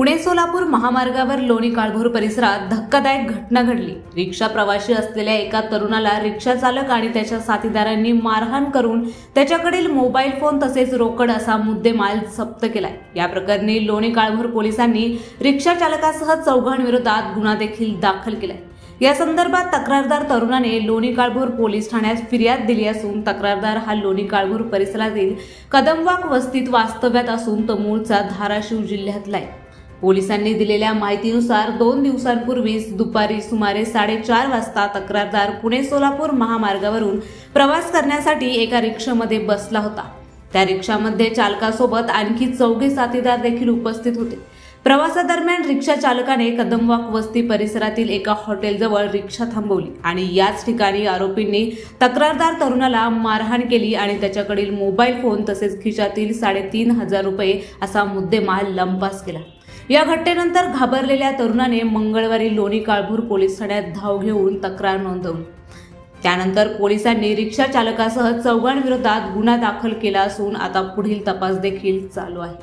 पुणे सोलापूर महामार्गावर लोणी काळभोर परिसरात धक्कादायक घटना घडली। रिक्षा प्रवासी असलेल्या एका तरुणाला रिक्षा चालक आणि त्याच्या साथीदारांनी मारहाण करून त्याच्याकडील मोबाईल फोन तसेच रोकड असा मुद्देमाल जप्त केलाय। या प्रकरणी लोणी काळभोर पोलिसांनी रिक्षा चालकासह चौघांविरोधात गुन्हा देखील दाखल केलाय। या संदर्भात तक्रारदार तरुणाने लोणी काळभोर पोलीस ठाण्यात फिर्याद दिली असून तक्रारदार हा लोणी काळभोर परिसरातील कदमवाक वस्तीत वास्तव्यात असून तो मूळचा धाराशिव जिल्ह्यातला आहे। पोलिसांनी दिलेल्या माहितीनुसार 2 दिवसांपूर्वी दुपारी सुमारे 4:30 वाजता तक्रारदार पुणे सोलापूर महामार्गावरून प्रवास करण्यासाठी एका रिक्षामध्ये बसला होता। त्या रिक्षामध्ये चालकासोबत आणखी 4 साथीदार देखील उपस्थित होते। प्रवासादरम्यान रिक्षा चालकाने कदमवाक वस्ती परिसरातील एका हॉटेलजवळ रिक्षा थांबवली आणि याच ठिकाणी आरोपींनी तक्रारदार तरुणाला मारहाण केली आणि त्याच्याकडील मोबाईल फोन तसेच खिशातील 3,500 रुपये असा मुद्देमाल लंपास केला। या घटनेनंतर घाबरलेल्या तरुणाने मंगळवारी लोणी काळभोर पोलीस ठाण्यात धाव घेऊन तक्रार नोंदवली। त्यानंतर पोलिसांनी रिक्षा चालकासह चौघांविरोधात गुन्हा दाखल केला असून आता पुढील तपास देखील चालू आहे।